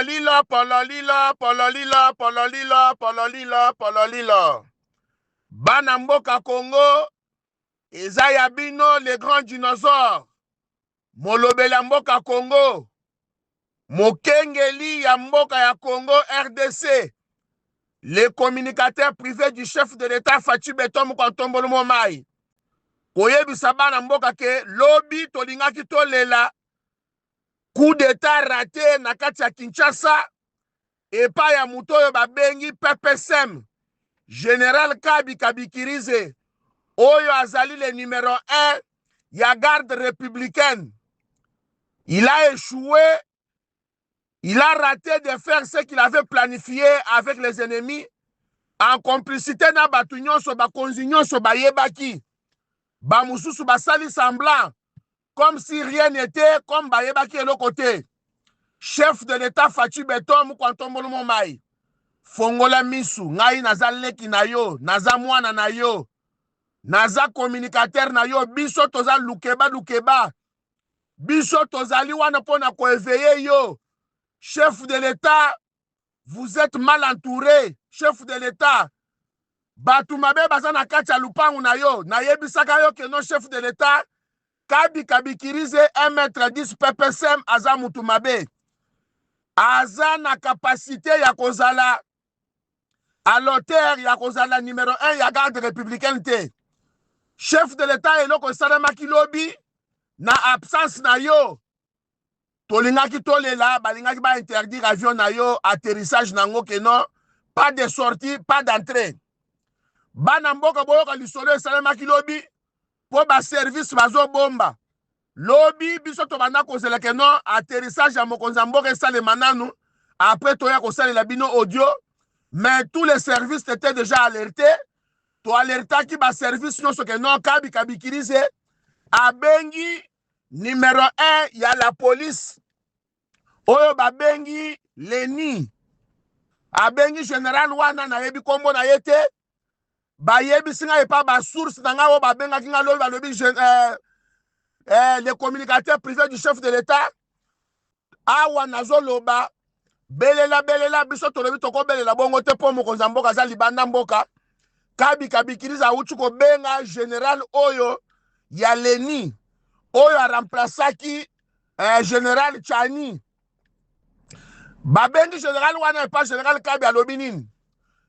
Pololilo, pololilo, pololilo, pololilo, pololilo, pololilo. Bana mboka Congo, eza ya bino les grands dinosaures. Molobeli ya mboka Congo, mokengeli ya mboka ya Congo RDC, le communicateur privé du chef de l'État Fatou Beton Mokontombolo Momai. Koyebisa bana mboka ke lobi tolingaki tolela coup d'état raté na kati ya Kinshasa epai ya muto oyo babengi PPSM Général Kabi Kabikirize oyo azali le numéro 1 ya garde républicaine. Il a échoué, il a raté de faire ce qu'il avait planifié avec les ennemis en complicité na batu nyonso bakonzi nyonso bayebaki bamususu basali semblant comme si rien n'était, comme bayebaki eloko te. Chef de l'État Fatou Beton Mokontombolo Momai, fongola misu ngai naza leki na yo, naza mwana na yo, naza communicateur na yo, biso toza lukeba, biso tozali wana pona koéveiller yo. Chef de l'État, vous êtes mal entouré. Chef de l'État, batu mabe baza na kati ya lupangu na yo, nayebisaka yo ke non chef de l'État, Kabi Kabikirize 1m10 PPSM aza mutu mabe. Aza na capacité ya kozala à l'auteur ya kozala numéro 1 ya garde républicaine te. Chef de l'État eloko esalemaki lobi na absence na yo. Tolingaki tolela, balingaki ba interdire avion na yo, atterrissage nango ke non, pas de sortie, pas d'entrée. Bana mboka boyoka lisolo esalemaki lobi po ba service bazo bomba. Lobi biso tobanda kozela ke non atterrissage ya mokonza mboka esalema nanu après toya kosalela bino audio, mais tous les services étaient déjà alertés. To alertaki ba service nyonso ke non Kabi Kabikirize abengi numéro 1 ya la police oyo babengi Leni, abengi général wana nayebi kombo na yete, bayebisi nga epa ba source na nga oyo babengaki nga lobi balobi le communicateur privé du chef de l'État. Awa nazoloba belela biso tolobi tokobelela bongo te po mokonza mboka aza libanda mboka. Kabi Kabikirize awuti kobenga général oyo ya Leni oyo aremplaçaki général Chani. Babengi général wana epa général Kabi alobi nini?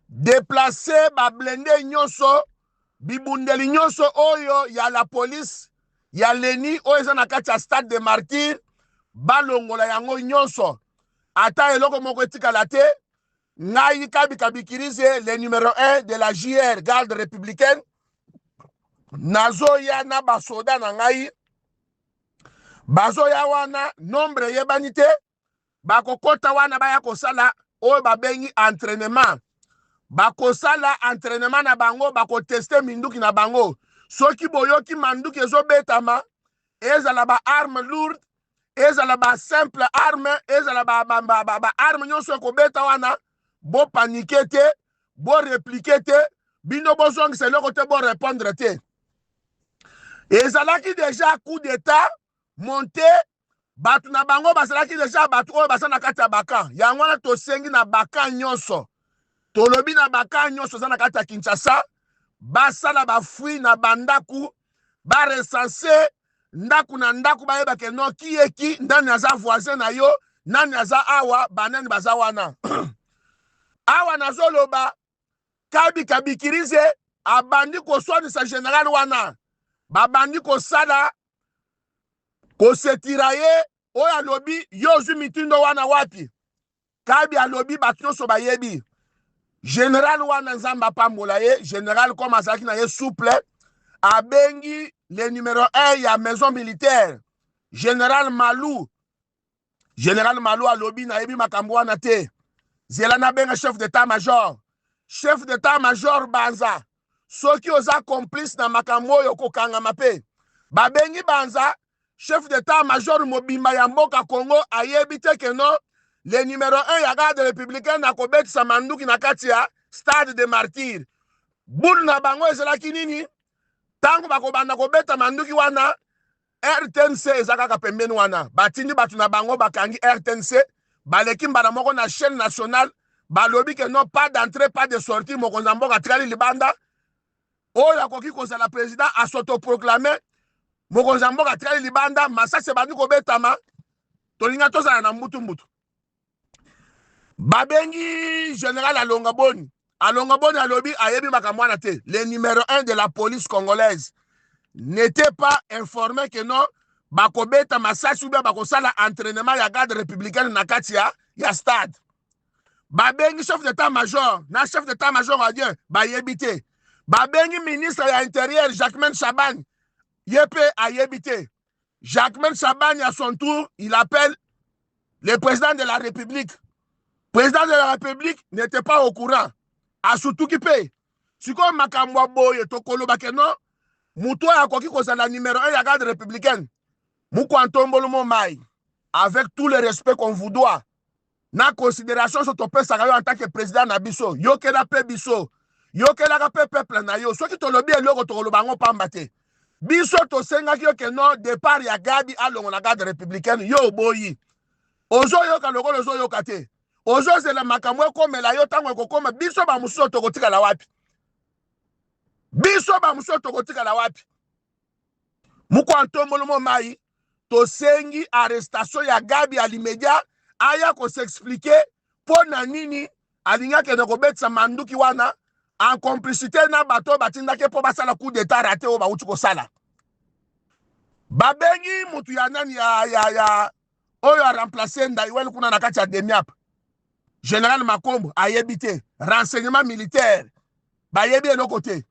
Déplacer ba blende nyonso bibundeli nyonso oyo ya la police ya Leni oyo eza na kati ya stade de martyr, balongola yango nyonso ata eloko moko etikala te. Ngai Kabi Kabikirize le numéro 1 de la JR garde républicaine nazoya na basoda na ngai bazoya wana nombre yebani te, bakokota wana baya kosala oyo babengi entraînement. Bakosala entraînement na bango, bakoteste minduki na bango. Soki boyoki manduki ezobetama, ezala ba arme lourde, ezala ba simple arme, ezala ba arme nyonso ekobeta wana, bo panike te, bo replike te, bino bozongisa eloko te, bo répondre te. Ezalaki déjà coup d'état monté, batu na bango basalaki déjà batu oyo basa na kati ya baka. Yango wana tosengi na baka nyonso. Tolobi na baka nyonso za na kati ya Kinshasa, basala bafui na bandaku, ba recense ndaku na ndaku bayeba ke no kieki ndani aza voisin na yo, nani aza awa, banani baza wana. Awa nazoloba Kabi Kabikirize abandi koswanisa général wana, babandi kosala kosetiraye oyo alobi yozu mitindo wana wapi. Kabi alobi batu nyonso bayebi général wana nzamba pambola ye, général comme azalaki na ye souple, abengi le numéro 1 ya maison militaire général Malou. Général Malou alobi na yebi makambo wana te, zela na benga chef d'état-major. Chef d'état-major Banza, soki oza complice na makambo oyo kokangama pe. Babengi Banza, chef d'état-major mobimba ya mboka Congo ayebi te ke non le numéro 1 ya garde républicaine na kobetisa manduki na kati ya stade de martyr. Bulu na bango ezalaki nini? Tango bakobanda kobeta manduki wana, RTNC ezakaka pembeni wana. Batindi batu na bango bakangi RTNC baleki mbala moko na chaîne nationale balobi que non pas d'entrée pas de sortie mokonzi ya mboka atikali libanda oyo akoki kozala président asotoproclame mokonzi ya mboka atikali libanda masasi ebandi kobetama tolinga tozala na mbutu babengi général Alonga Boni alobi ayebi makambo wana te. Le numéro 1 de la police congolaise n'était pas informé que non bakobeta masasi ou bien bakosala entraînement ya garde républicaine na kati ya stade. Babengi chef d'état-major na chef d'état-major adien bayebi te. Babengi ministre ya intérieur Jacquemain Chaban yepe ayebi te. Jacquemain Chaban à son tour il appelle le président de la République. Président de la République n'était pas au courant. Asutuki pe. Siko makambo boye tokoloba ke non muto ya koki kozala numéro 1 ya garde républicaine. Muko Antombolo Mai, avec tout le respect qu'on vous doit, na considération sur ton peuple en tant que président Nabiso, yo ke la pe biso, yo ke la pe peuple na yo, so ki to lobi eloko to lobango pambate. Biso to senga ki yo ke non départ ya Gabi alongo na garde républicaine yo boyi. Ozo yo ka loko ozo yo kate. Ozo c'est la makamwe komela yo tango kokoma biso ba muso to kotika la wapi. Biso ba muso to kotika la wapi. Muko Antombolo Mai to sengi arrestation ya Gabi à l'immédiat aya ko s'expliquer pour na nini alinga ke ko betsa manduki wana en complicité na bato batinda ke po basala coup d'état raté o ba uti ko sala babengi mutu ya nani ya oyo a remplacer Ndaiwel kuna na kati ya Demiap général Makombo ayebité renseignement militaire bayebi le côté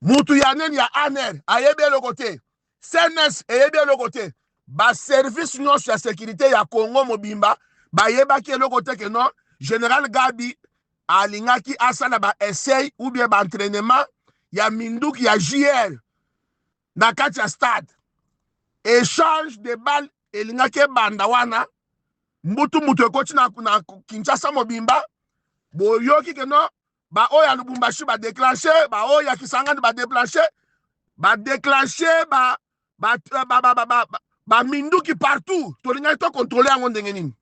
mutu ya nani ya ANR ayebi le côté CNS ayebi le côté ba service nyonso ya sécurité ya Congo mobimba bayebaki eloko te ke non général Gabi alingaki asala ba essai ou bien ba entraînement ya minduki ya JR na kati ya stade échange de balles elingaki banda wana mbutu ekoti na Kinshasa mobimba boyoki ke non ba oya Lubumbashi ba déclencher ba oya Kisangani ba déclencher ba minduki partout tolinga to contrôler yango ndenge nini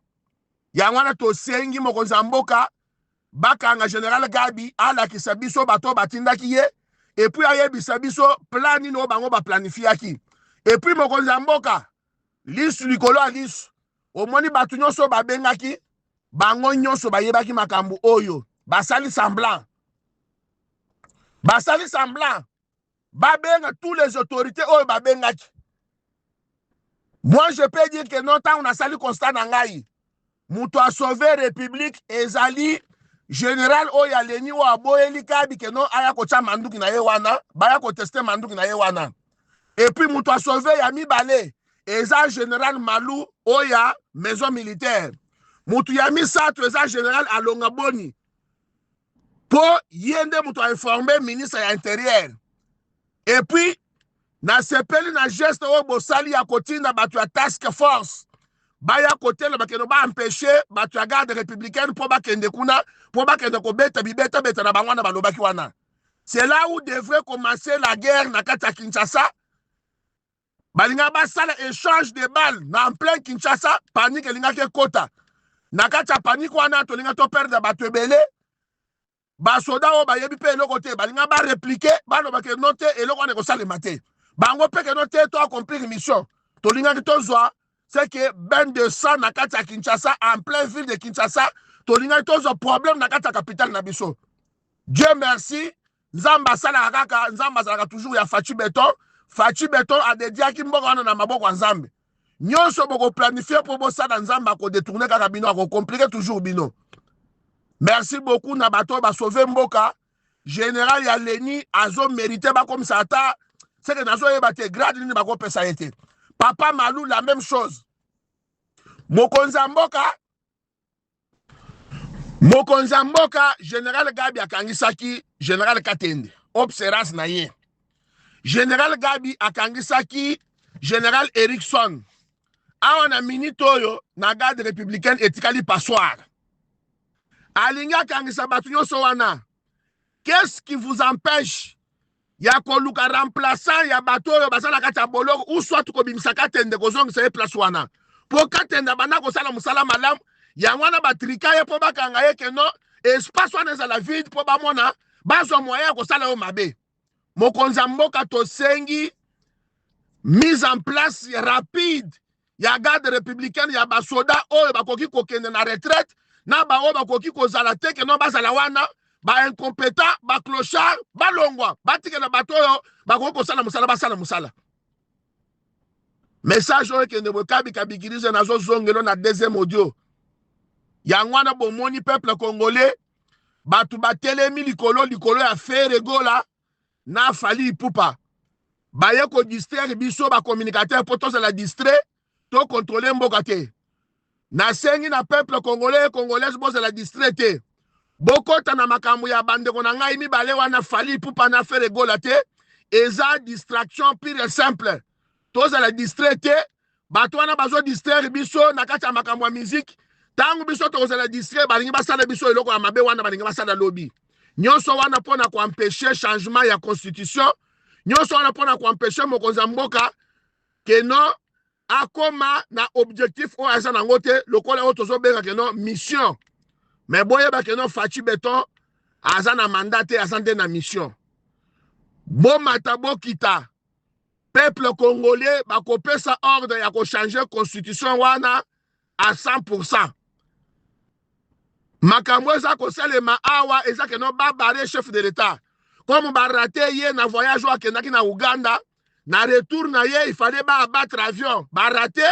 yango wana to sengi mokonzi ya mboka bakanga général Gabi alakisa biso bato batindaki ye et puis ayebisa biso plan nini oyo bango baplanifiaki et puis mokonzi ya mboka lisu likolo ya lisu omoni bato nyonso babengaki bango nyonso bayebaki makambo oyo basali semblant babenga tous les autorités oyo babengaki. Moi, je peux dire que non, tant on a sali constat nangai. Mouto a sauvé République, ezali, général Oya Leni ou Aboyeli Kabi, que non, aya kocha manduki na yewana, baya ko tester manduki na yewana. Et puis, mouto a sauvé Yami Balé, eza général Malou, Oya, maison militaire. Mouto Yami Sato, eza général Alonga Boni. Pour yende mouto a informé ministre de l'Intérieur. Et puis, na sepeli na geste o bosali ya kotinda bato ya task force baya kotela bakeno ba empêcher bato ya garde républicaine po bakende kuna po bakende ko beta na bangwana balobaki wana. C'est là où devrait commencer la guerre na kati ya Kinshasa. Balinga basala échange de balles na en plein Kinshasa, panique elinga ke kota. Na kati ya panique wana tolinga to perdre bato ebele. Ba soda o bayebi pe eloko te balinga ba répliquer baloba ke note eloko wana ko salema te. Bango peke no te to accomplir mission. Tolinga ki tozwa c'est que ben de sang na kati ya Kinshasa en plein ville de Kinshasa tolinga ki tozwa problème na kati ya capitale na biso. Dieu merci, Nzamba sala kaka, Nzamba sala toujours ya Fachi Beton a dédié ki mboka wana na maboko ya Nzambe. Nyonso boko planifier pour bosala Nzamba ko détourner kaka bino ko compliquer toujours bino. Merci beaucoup na bato ba sauver mboka. Général ya Leni azo mérité ba comme ça ata c'est que nazo yebate grade ni ba ko pesa été. Papa Malou la même chose. Mokonzi mboka général Gabi akangisaki général Katende observance na ye. Général Gabi akangisaki général Erickson. Awa na minute oyo na garde républicaine etikali passoire. Alinga kangisa batu nyonso wana. Qu'est-ce qui vous empêche ya koluka remplaçant ya bato oyo basala kati ya boloko ou soit ko bimisa Katende kozongisa ye place wana. Po Katende bana ko sala musala malamu Yangwana batrika ye po bakanga ye ke no espace wana ezala vide po bamona bazwa moyen ya kosala yo mabe. Mokonzi ya mboka tosengi mise en place rapide ya garde républicaine ya basoda oyo bakoki kokende na retraite na ba oyo bakoki kozala te ke no bazala wana ba incompétent ba clochard balongwa batikela bato oyo bakoki kosala musala basala musala. Message oyo kende bokabi kabikirize nazo zongelo na deuxième audio. Yangwana bomoni peuple congolais batu batelemi likolo ya fere gola na Fally Ipupa. Baye ko distraire biso ba communicateur po tozala distrait to contrôler mboka te. Na sengi na peuple congolais congolaise bozala distrait te. Bokota na makambo ya bandeko na ngai mibale wana Fally Ipupa na fere gola te. Eza distraction pure et simple. Tozala distrait te. Bato wana bazo distraire biso na kati ya makambo ya musique. Tangu biso tozala distrait balingi basala biso eloko ya mabe wana balingi basala lobby. Nyonso wana pona ko empêcher changement ya constitution. Nyonso wana pona ko empêcher mokonzi ya mboka keno akoma na objectif o aza nango te lokola o tozo benga keno mission. Mais boye ba keno Fachi Beton aza na mandat te aza nde na mission. Bomata bokita peuple congolais bakopesa ordre ya ko changer constitution wana à 100%. Makambo eza kosalema awa eza keno babare chef de l'État. Comme barate ye na voyage wa kendaki na Uganda, na retour na ye il fallait ba abattre avion. Barate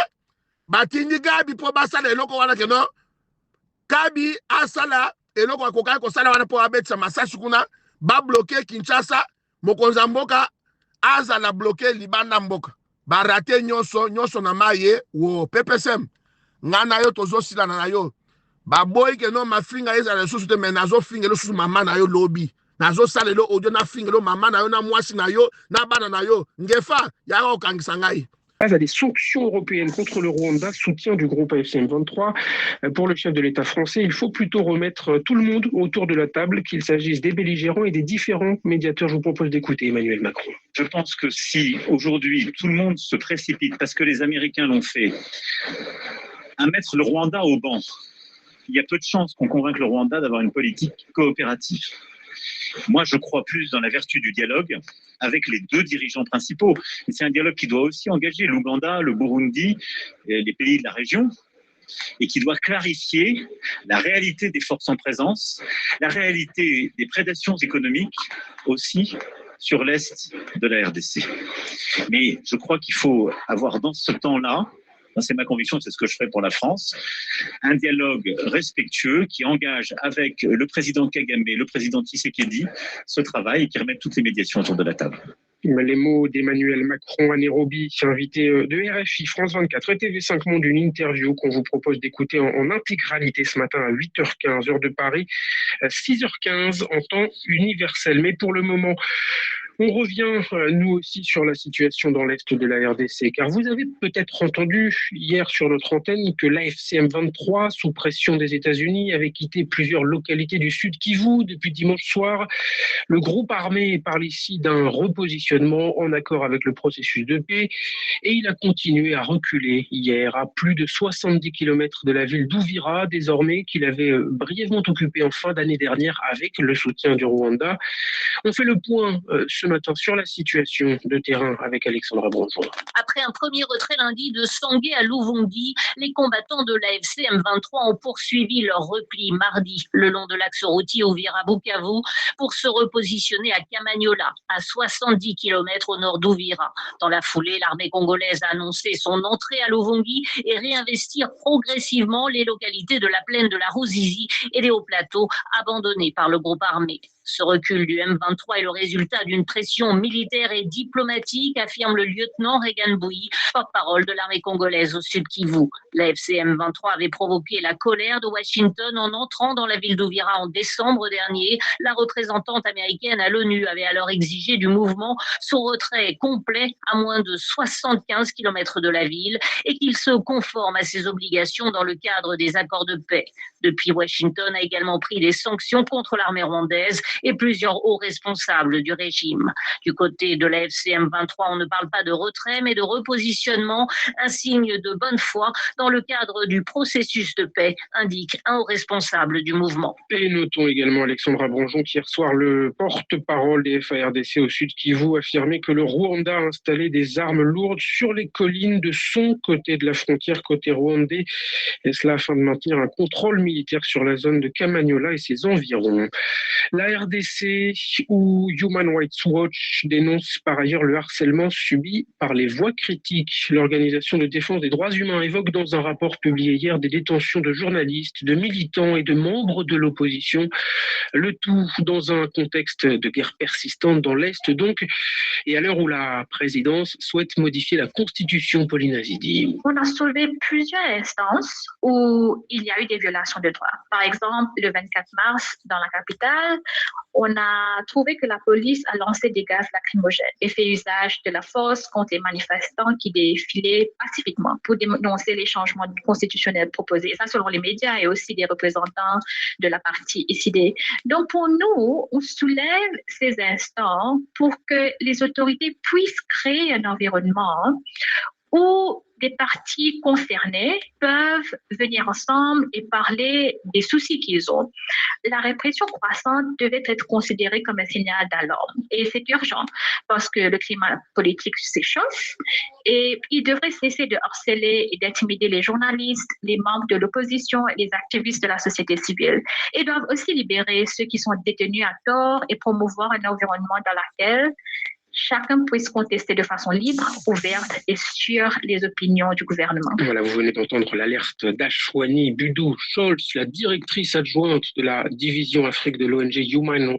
batindi Gabi po basala eloko wana keno Kabi asala eloko akokai kosala wana po abetisa masasi kuna ba bloquer Kinshasa, mokonzi ya mboka azala bloquer libanda mboka. Barate nyonso na maye wo PPSM. Ngana yo tozo sila na yo. Baboy ke no mafinga ezala susu te mais nazo finga lo susu mama na yo lobby. Nazo sala lo audio na finga lo mama na yo na mwasi na yo na bana na yo. Ngefa ya okangisa ngai. Face à des sanctions européennes contre le Rwanda, soutien du groupe AFC M23. Pour le chef de l'État français, il faut plutôt remettre tout le monde autour de la table, qu'il s'agisse des belligérants et des différents médiateurs. Je vous propose d'écouter Emmanuel Macron. Je pense que si aujourd'hui tout le monde se précipite, parce que les Américains l'ont fait, à mettre le Rwanda au banc, il y a peu de chances qu'on convainque le Rwanda d'avoir une politique coopérative. Moi, je crois plus dans la vertu du dialogue avec les deux dirigeants principaux. Et c'est un dialogue qui doit aussi engager l'Ouganda, le Burundi, et les pays de la région, et qui doit clarifier la réalité des forces en présence, la réalité des prédations économiques aussi sur l'Est de la RDC. Mais je crois qu'il faut avoir dans ce temps-là, c'est ma conviction, c'est ce que je ferai pour la France, un dialogue respectueux qui engage avec le président Kagame, le président Tshisekedi, ce travail et qui remette toutes les médiations autour de la table. Les mots d'Emmanuel Macron à Nairobi, invité de RFI, France 24 et TV5 Monde, une interview qu'on vous propose d'écouter en intégralité ce matin à 8h15, heure de Paris, 6h15 en temps universel. Mais pour le moment, on revient, nous aussi, sur la situation dans l'Est de la RDC, car vous avez peut-être entendu hier sur notre antenne que l'AFC M23, sous pression des États-Unis, avait quitté plusieurs localités du Sud Kivu depuis dimanche soir. Le groupe armé parle ici d'un repositionnement en accord avec le processus de paix, et il a continué à reculer hier à plus de 70 km de la ville d'Uvira, désormais qu'il avait brièvement occupée en fin d'année dernière avec le soutien du Rwanda. On fait le point ce matin sur la situation de terrain avec Alexandra Bronjon. Après un premier retrait lundi de Sangué à Luvungi, les combattants de l'AFC M23 ont poursuivi leur repli mardi le long de l'axe routier Uvira-Bukavu pour se repositionner à Kamanyola, à 70 km au nord d'Uvira. Dans la foulée, l'armée congolaise a annoncé son entrée à Luvungi et réinvestir progressivement les localités de la plaine de la Ruzizi et des hauts plateaux abandonnés par le groupe armé. Ce recul du M23 est le résultat d'une pression militaire et diplomatique, affirme le lieutenant Regan Bouyi, porte-parole de l'armée congolaise au Sud Kivu. L'AFC M23 avait provoqué la colère de Washington en entrant dans la ville d'Uvira en décembre dernier. La représentante américaine à l'ONU avait alors exigé du mouvement son retrait complet à moins de 75 km de la ville et qu'il se conforme à ses obligations dans le cadre des accords de paix. Depuis, Washington a également pris des sanctions contre l'armée rwandaise et plusieurs hauts responsables du régime. Du côté de la FCM 23, on ne parle pas de retrait, mais de repositionnement, un signe de bonne foi dans le cadre du processus de paix, indique un haut responsable du mouvement. Et notons également Alexandra Branjon qui hier soir le porte-parole des FARDC au Sud Kivu affirmait que le Rwanda a installé des armes lourdes sur les collines de son côté de la frontière, côté rwandais, et cela afin de maintenir un contrôle militaire sur la zone de Kamanyola et ses environs. La RDC ou Human Rights Watch dénonce par ailleurs le harcèlement subi par les voix critiques. L'organisation de défense des droits humains évoque dans un rapport publié hier des détentions de journalistes, de militants et de membres de l'opposition. Le tout dans un contexte de guerre persistante dans l'Est donc, et à l'heure où la présidence souhaite modifier la constitution, Pauline Azidi. On a soulevé plusieurs instances où il y a eu des violations de droits. Par exemple, le 24 mars, dans la capitale, on a trouvé que la police a lancé des gaz lacrymogènes et fait usage de la force contre les manifestants qui défilaient pacifiquement pour dénoncer les changements constitutionnels proposés. Et ça, selon les médias et aussi des représentants de la partie ICD. Donc, pour nous, on soulève ces instants pour que les autorités puissent créer un environnement où des parties concernées peuvent venir ensemble et parler des soucis qu'ils ont. La répression croissante devait être considérée comme un signal d'alarme. Et c'est urgent parce que le climat politique s'échauffe et il devrait cesser de harceler et d'intimider les journalistes, les membres de l'opposition et les activistes de la société civile. Et doivent aussi libérer ceux qui sont détenus à tort et promouvoir un environnement dans lequel chacun puisse contester de façon libre, ouverte et sur les opinions du gouvernement. Voilà, vous venez d'entendre l'alerte d'Ashwani Budou Scholz, la directrice adjointe de la division Afrique de l'ONG Human